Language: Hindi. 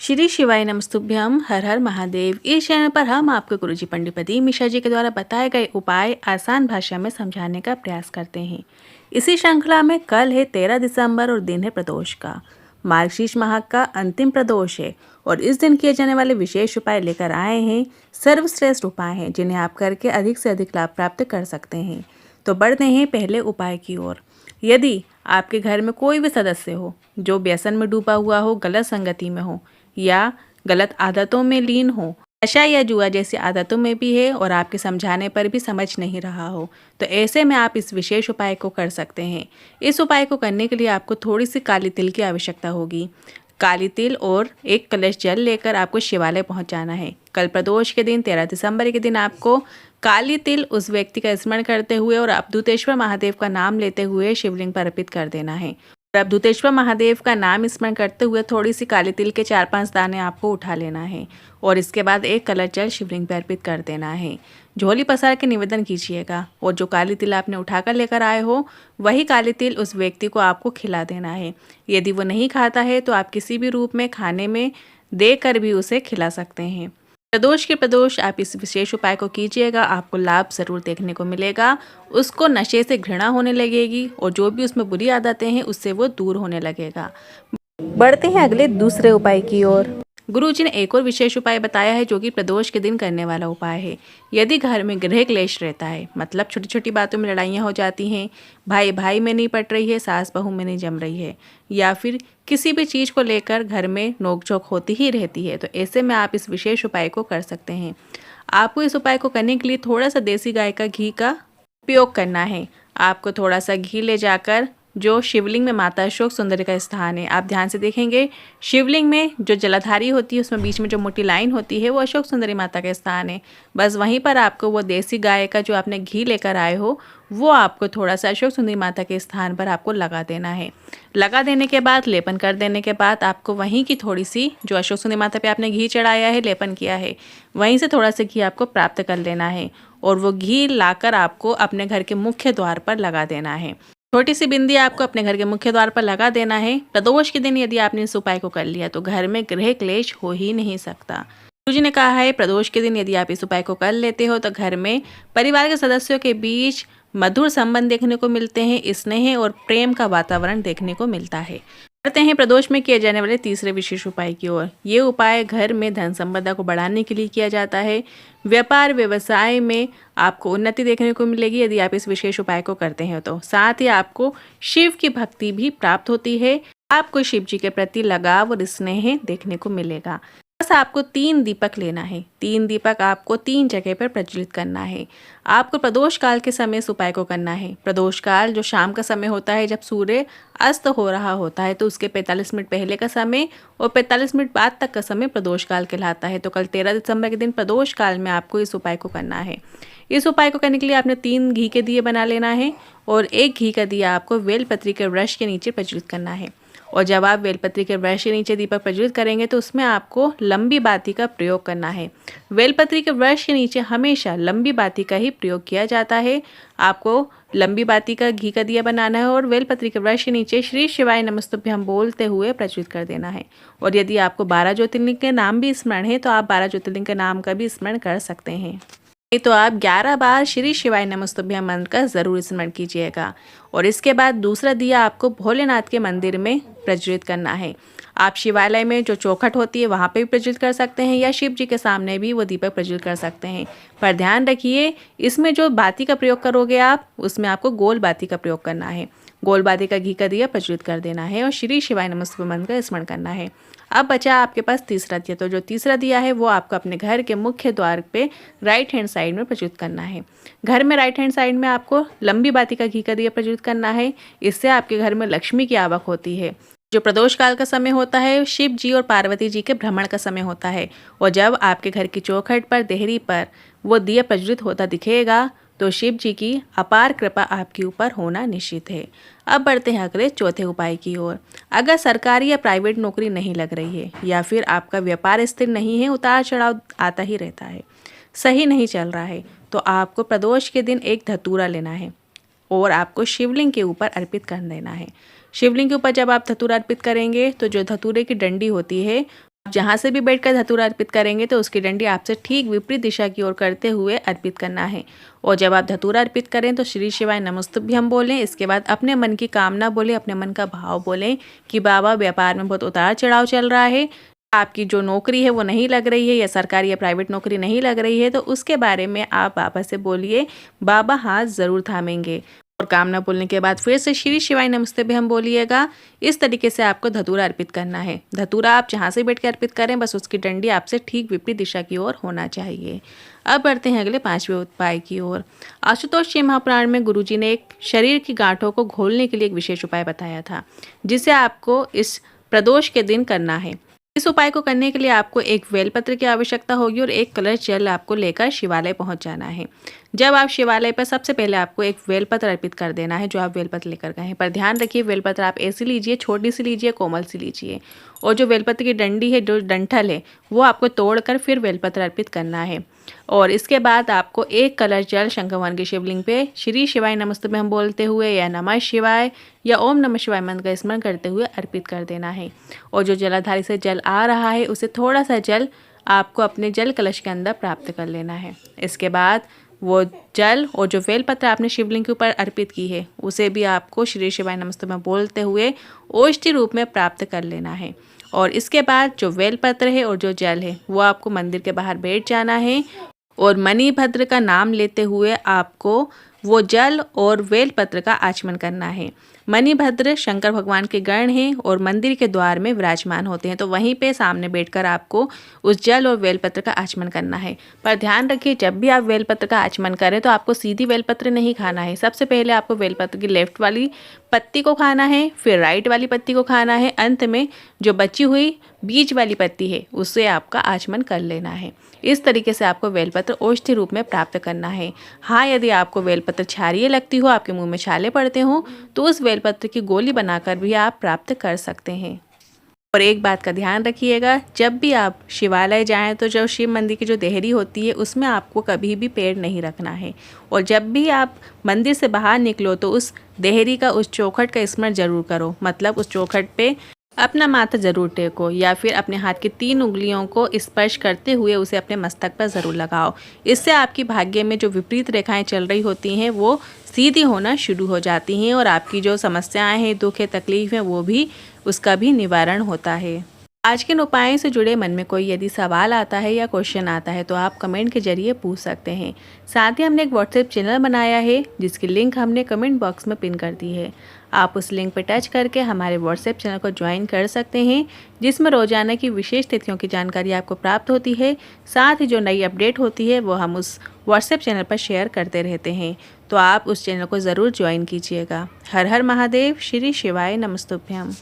श्री शिवाय नमस्तुभ्यम। हर हर महादेव। इस चैनल पर हम आपको गुरुजी पंडित प्रदीप मिश्रा जी के द्वारा बताए गए उपाय आसान भाषा में समझाने का प्रयास करते हैं। इसी श्रृंखला में कल है 13 दिसंबर और दिन है प्रदोष का। मार्गशीर्ष माह का अंतिम प्रदोष है और इस दिन किए जाने वाले विशेष उपाय लेकर आए हैं। सर्वश्रेष्ठ उपाय हैं जिन्हें आप करके अधिक से अधिक लाभ प्राप्त कर सकते हैं। तो बढ़ते हैं पहले उपाय की ओर। यदि आपके घर में कोई भी सदस्य हो जो व्यसन में डूबा हुआ हो, गलत संगति में हो या गलत आदतों में लीन हो, नशा या जुआ जैसी आदतों में भी है और आपके समझाने पर भी समझ नहीं रहा हो, तो ऐसे में आप इस विशेष उपाय को कर सकते हैं। इस उपाय को करने के लिए आपको थोड़ी सी काली तिल की आवश्यकता होगी। काली तिल और एक कलश जल लेकर आपको शिवालय पहुंच जाना है। कल प्रदोष के दिन 13 दिसंबर के दिन आपको काली तिल उस व्यक्ति का स्मरण करते हुए और अवधूतेश्वर महादेव का नाम लेते हुए शिवलिंग पर अर्पित कर देना है। अवधूतेश्वर महादेव का नाम स्मरण करते हुए थोड़ी सी काली तिल के 4-5 दाने आपको उठा लेना है और इसके बाद एक कलश जल शिवलिंग पर अर्पित कर देना है। झोली पसार के निवेदन कीजिएगा और जो काली तिल आपने उठाकर लेकर आए हो वही काली तिल उस व्यक्ति को आपको खिला देना है। यदि वो नहीं खाता है तो आप किसी भी रूप में खाने में देकर भी उसे खिला सकते हैं। प्रदोष के प्रदोष आप इस विशेष उपाय को कीजिएगा, आपको लाभ जरूर देखने को मिलेगा। उसको नशे से घृणा होने लगेगी और जो भी उसमें बुरी आदतें हैं उससे वो दूर होने लगेगा। बढ़ते हैं अगले दूसरे उपाय की ओर। गुरुजी ने एक और विशेष उपाय बताया है जो कि प्रदोष के दिन करने वाला उपाय है। यदि घर में गृह क्लेश रहता है, मतलब छोटी छोटी बातों में लड़ाइयाँ हो जाती हैं, भाई भाई में नहीं पट रही है, सास बहू में नहीं जम रही है, या फिर किसी भी चीज़ को लेकर घर में नोकझोंक होती ही रहती है, तो ऐसे में आप इस विशेष उपाय को कर सकते हैं। आपको इस उपाय को करने के लिए थोड़ा सा देसी गाय का घी का उपयोग करना है। आपको थोड़ा सा घी ले जाकर जो शिवलिंग में माता अशोक सुंदरी का स्थान है, आप ध्यान से देखेंगे शिवलिंग में जो जलाधारी होती है उसमें बीच में जो मोटी लाइन होती है वो अशोक सुंदरी माता का स्थान है। बस वहीं पर आपको वो देसी गाय का जो आपने घी लेकर आए हो वो आपको थोड़ा सा अशोक सुंदरी माता के स्थान पर आपको लगा देना है। लगा देने के बाद लेपन कर देने के बाद आपको वहीं की थोड़ी सी जो अशोक सुंदरी माता पे आपने घी चढ़ाया है, लेपन किया है, वहीं से थोड़ा सा घी आपको प्राप्त कर लेना है और वो घी लाकर आपको अपने घर के मुख्य द्वार पर लगा देना है। छोटी सी बिंदी आपको अपने घर के मुख्य द्वार पर लगा देना है। प्रदोष के दिन यदि आपने इस उपाय को कर लिया तो घर में गृह क्लेश हो ही नहीं सकता। गुरुजी ने कहा है प्रदोष के दिन यदि आप इस उपाय को कर लेते हो तो घर में परिवार के सदस्यों के बीच मधुर संबंध देखने को मिलते हैं, स्नेह और प्रेम का वातावरण देखने को मिलता है। करते हैं प्रदोष में किए जाने वाले तीसरे विशेष उपाय की ओर। ये उपाय घर में धन संपदा को बढ़ाने के लिए किया जाता है। व्यापार व्यवसाय में आपको उन्नति देखने को मिलेगी यदि आप इस विशेष उपाय को करते हैं तो। साथ ही आपको शिव की भक्ति भी प्राप्त होती है। आपको शिव जी के प्रति लगाव और स्नेह देखने को मिलेगा। बस आपको 3 दीपक लेना है। 3 दीपक आपको 3 जगह पर प्रज्वलित करना है। आपको प्रदोष काल के समय इस उपाय को करना है। प्रदोष काल जो शाम का समय होता है, जब सूर्य अस्त हो रहा होता है, तो उसके 45 मिनट पहले का समय और 45 मिनट बाद तक का समय प्रदोष काल कहलाता है। तो कल 13 दिसंबर के दिन प्रदोष काल में आपको इस उपाय को करना है। इस उपाय को करने के लिए आपने 3 घी के दिए बना लेना है और एक घी का दिया आपको बेलपत्री के वृक्ष के नीचे प्रज्वलित करना है। और जब आप बेलपत्री के वृक्ष के नीचे दीपक प्रज्वलित करेंगे तो उसमें आपको लंबी बाती का प्रयोग करना है। बेलपत्री के वृक्ष के नीचे हमेशा लंबी बाती का ही प्रयोग किया जाता है। आपको लंबी बाती का घी का दिया बनाना है और बेलपत्री के वृक्ष के नीचे श्री शिवाय नमस्तुभ्यम बोलते हुए प्रज्वलित कर देना है। और यदि आपको 12 ज्योतिर्लिंग के नाम भी स्मरण है तो आप 12 ज्योतिर्लिंग के नाम का भी स्मरण कर सकते हैं। तो आप 11 बार श्री शिवाय नमस्तुभ्यम मंत्र का जरूर स्मरण कीजिएगा। और इसके बाद दूसरा दिया आपको भोलेनाथ के मंदिर में प्रज्वलित करना है। आप शिवालय में जो चौखट होती है वहाँ पे भी प्रज्वलित कर सकते हैं या शिव जी के सामने भी वो दीपक प्रज्वलित कर सकते हैं। पर ध्यान रखिए इसमें जो बाती का प्रयोग करोगे आप उसमें आपको गोल बाती का प्रयोग करना है। गोल बाती का घी का दिया प्रज्वलित कर देना है और श्री शिवाय नमस्तुभ्यम मंत्र का स्मरण करना है। अब बचा आपके पास तीसरा दिया। तो जो तीसरा दिया है वो आपको अपने घर के मुख्य द्वार पे राइट हैंड साइड में प्रज्वलित करना है। घर में राइट हैंड साइड में आपको लंबी बाती का घी का दिया प्रज्वलित करना है। इससे आपके घर में लक्ष्मी की आवक होती है। जो प्रदोष काल का समय होता है शिव जी और पार्वती जी के भ्रमण का समय होता है और जब आपके घर की चौखट पर देहरी पर वो दिया प्रज्वलित होता दिखेगा तो शिव जी की अपार कृपा आपके ऊपर होना निश्चित है। अब बढ़ते हैं अगले चौथे उपाय की ओर। अगर सरकारी या प्राइवेट नौकरी नहीं लग रही है या फिर आपका व्यापार स्थिर नहीं है, उतार चढ़ाव आता ही रहता है, सही नहीं चल रहा है, तो आपको प्रदोष के दिन एक धतूरा लेना है और आपको शिवलिंग के ऊपर अर्पित कर देना है। शिवलिंग के ऊपर जब आप धतूरा अर्पित करेंगे तो जो धतूरे की डंडी होती है जहाँ से भी बैठकर धतूरा अर्पित करेंगे तो उसकी डंडी आपसे ठीक विपरीत दिशा की ओर करते हुए अर्पित करना है। और जब आप धतूरा अर्पित करें तो श्री शिवाय नमस्तुभ्यम बोलें। इसके बाद अपने मन की कामना बोलें, अपने मन का भाव बोलें कि बाबा व्यापार में बहुत उतार चढ़ाव चल रहा है, आपकी जो नौकरी है वो नहीं लग रही है या सरकारी या प्राइवेट नौकरी नहीं लग रही है, तो उसके बारे में आप बाबा से बोलिए, बाबा हाथ ज़रूर थामेंगे। और कामना बोलने के बाद फिर से श्री शिवाय नमस्ते भी हम बोलिएगा। इस तरीके से आपको धतूरा अर्पित करना है। धतूरा आप जहाँ से बैठ के अर्पित करें, बस उसकी डंडी आपसे ठीक विपरीत दिशा की ओर होना चाहिए। अब बढ़ते हैं अगले 5वें उपाय की ओर। आशुतोष जी महापुराण में गुरुजी ने एक शरीर की गांठों को घोलने के लिए एक विशेष उपाय बताया था, जिसे आपको इस प्रदोष के दिन करना है। इस उपाय को करने के लिए आपको एक बेलपत्र की आवश्यकता होगी और एक कलश जल आपको लेकर शिवालय पहुंच जाना है। जब आप शिवालय पर सबसे पहले आपको एक बेलपत्र अर्पित कर देना है, जो आप बेलपत्र लेकर गए हैं। पर ध्यान रखिए, बेलपत्र आप ऐसी लीजिए, छोटी सी लीजिए, कोमल सी लीजिए। और जो बेलपत्र की डंडी है, जो डंठल है, वो आपको तोड़कर फिर बेलपत्र अर्पित करना है। और इसके बाद आपको एक कलश जल शंकर भगवान के शिवलिंग पे श्री शिवाय नमस्ते में हम बोलते हुए या नमः शिवाय या ओम नमः शिवाय मंत्र का स्मरण करते हुए अर्पित कर देना है। और जो जलाधारी से जल आ रहा है, उसे थोड़ा सा जल आपको अपने जल कलश के अंदर प्राप्त कर लेना है। इसके बाद वो जल और जो बेलपत्र आपने शिवलिंग के ऊपर अर्पित की है, उसे भी आपको श्री शिवाय नमस्ते में बोलते हुए ओष्ठी रूप में प्राप्त कर लेना है। और इसके बाद जो बेलपत्र है और जो जल है, वो आपको मंदिर के बाहर बैठ जाना है और मणिभद्र का नाम लेते हुए आपको वो जल और बेलपत्र का आचमन करना है। मणिभद्र शंकर भगवान के गण हैं और मंदिर के द्वार में विराजमान होते हैं, तो वहीं पे सामने बैठकर आपको उस जल और बेलपत्र का आचमन करना है। पर ध्यान रखिए, जब भी आप बेलपत्र का आचमन करें तो आपको सीधी बेलपत्र नहीं खाना है। सबसे पहले आपको बेलपत्र की लेफ्ट वाली पत्ती को खाना है, फिर राइट वाली पत्ती को खाना है, अंत में जो बची हुई बीच वाली पत्ती है उससे आपका आचमन कर लेना है। इस तरीके से आपको बेलपत्र औषधि रूप में प्राप्त करना है। हाँ, यदि आपको बेलपत्र क्षारीय लगती हो, आपके मुंह में छाले पड़ते हो, तो उस बेलपत्र की गोली बनाकर भी आप प्राप्त कर सकते हैं। और एक बात का ध्यान रखिएगा, जब भी आप शिवालय जाएं तो जो शिव मंदिर की जो देहरी होती है उसमें आपको कभी भी पैर नहीं रखना है। और जब भी आप मंदिर से बाहर निकलो तो उस देहरी का, उस चौखट का स्मरण जरूर करो। मतलब उस चौखट पे अपना माथा जरूर टेको या फिर अपने हाथ की 3 उंगलियों को स्पर्श करते हुए उसे अपने मस्तक पर ज़रूर लगाओ। इससे आपकी भाग्य में जो विपरीत रेखाएं चल रही होती हैं वो सीधी होना शुरू हो जाती हैं और आपकी जो समस्याएं हैं, दुख है, तकलीफ है, वो भी उसका भी निवारण होता है। आज के इन उपायों से जुड़े मन में कोई यदि सवाल आता है या क्वेश्चन आता है तो आप कमेंट के जरिए पूछ सकते हैं। साथ ही हमने एक व्हाट्सएप चैनल बनाया है जिसकी लिंक हमने कमेंट बॉक्स में पिन कर दी है। आप उस लिंक पर टच करके हमारे व्हाट्सएप चैनल को ज्वाइन कर सकते हैं, जिसमें रोजाना की विशेष तिथियों की जानकारी आपको प्राप्त होती है। साथ ही जो नई अपडेट होती है वो हम उस व्हाट्सएप चैनल पर शेयर करते रहते हैं, तो आप उस चैनल को ज़रूर ज्वाइन कीजिएगा। हर हर महादेव, श्री शिवाय नमस्तुभ्यम।